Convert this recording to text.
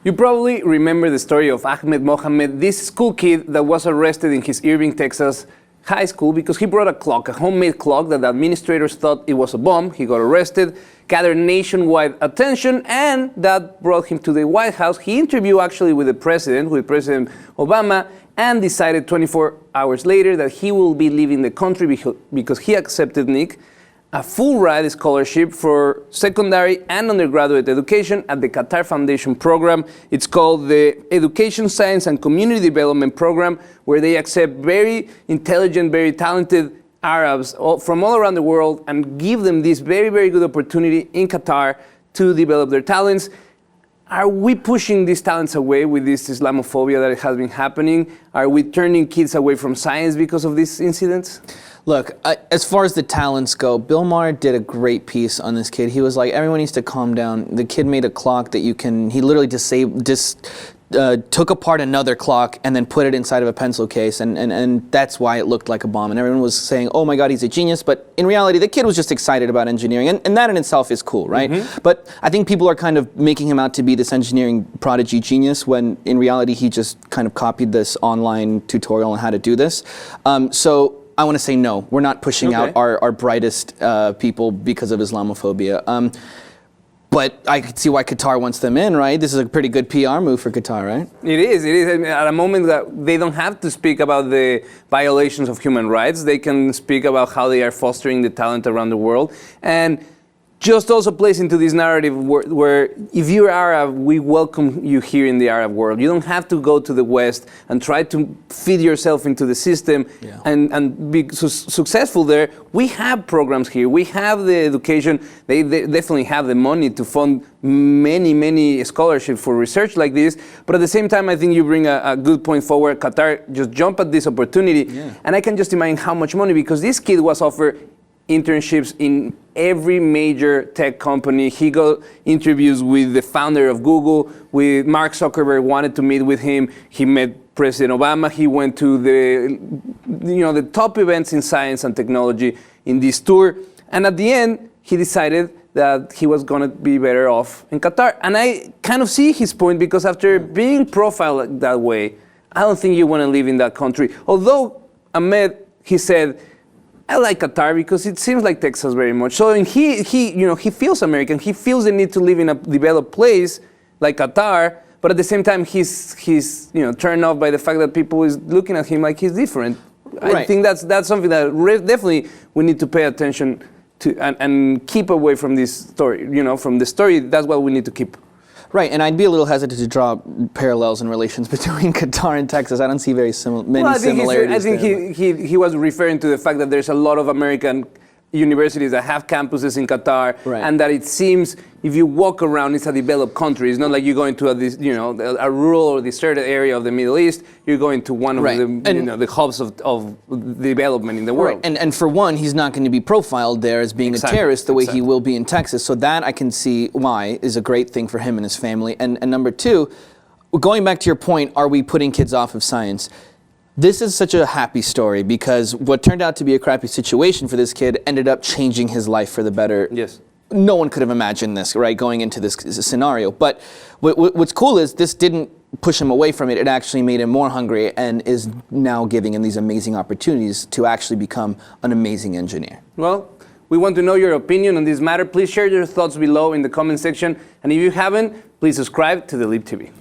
You probably remember the story of Ahmed Mohamed, this school kid that was arrested in his Irving, Texas high school because he brought a clock, a homemade clock that the administrators thought it was a bomb. He got arrested, gathered nationwide attention, and that brought him to the White House. He interviewed actually with President Obama, and decided 24 hours later that he will be leaving the country because he accepted, Nick, a full ride scholarship for secondary and undergraduate education at the Qatar Foundation program. It's called the Education, Science and Community Development Program, where they accept very intelligent, very talented Arabs from all around the world and give them this very, very good opportunity in Qatar to develop their talents. Are we pushing these talents away with this Islamophobia that has been happening? Are we turning kids away from science because of these incidents? Look, as far as the talents go, Bill Maher did a great piece on this kid. He was like, everyone needs to calm down. The kid made a clock that he literally took apart another clock and then put it inside of a pencil case, and that's why it looked like a bomb. And everyone was saying, oh my God, he's a genius. But in reality, the kid was just excited about engineering, and that in itself is cool, right? Mm-hmm. But I think people are kind of making him out to be this engineering prodigy genius when in reality he just kind of copied this online tutorial on how to do this. So I want to say no, we're not pushing out our brightest people because of Islamophobia. But I could see why Qatar wants them in, right? This is a pretty good PR move for Qatar, right? It is. At a moment that they don't have to speak about the violations of human rights. They can speak about how they are fostering the talent around the world. And just also plays into this narrative where if you're Arab, we welcome you here in the Arab world. You don't have to go to the West and try to feed yourself into the system and be successful there. We have programs here. We have the education. They definitely have the money to fund many scholarships for research like this. But at the same time, I think you bring a good point forward. Qatar just jumped at this opportunity. Yeah. And I can just imagine how much money, because this kid was offered internships in every major tech company. He got interviews with the founder of Google, with Mark Zuckerberg wanted to meet with him. He met President Obama. He went to the top events in science and technology in this tour. And at the end, he decided that he was going to be better off in Qatar. And I kind of see his point, because after being profiled that way, I don't think you want to live in that country. Although Ahmed, he said, I like Qatar because it seems like Texas very much. So he feels American. He feels the need to live in a developed place like Qatar, but at the same time he's turned off by the fact that people is looking at him like he's different. Right. I think that's something that definitely we need to pay attention to and keep away from this story. From the story, that's what we need to keep. Right, and I'd be a little hesitant to draw parallels and relations between Qatar and Texas. I don't see many similarities. I think he was referring to the fact that there's a lot of American universities that have campuses in Qatar, and that it seems if you walk around, it's a developed country. It's not like you're going to a rural or deserted area of the Middle East. You're going to one of the hubs of development in the world. Right. And for one, he's not going to be profiled there as being a terrorist the way he will be in Texas. So that I can see why is a great thing for him and his family. And number two, going back to your point, are we putting kids off of science? This is such a happy story because what turned out to be a crappy situation for this kid ended up changing his life for the better. Yes. No one could have imagined this, right, going into this scenario. But what's cool is this didn't push him away from it. It actually made him more hungry and is now giving him these amazing opportunities to actually become an amazing engineer. Well, we want to know your opinion on this matter. Please share your thoughts below in the comment section. And if you haven't, please subscribe to the Leap TV.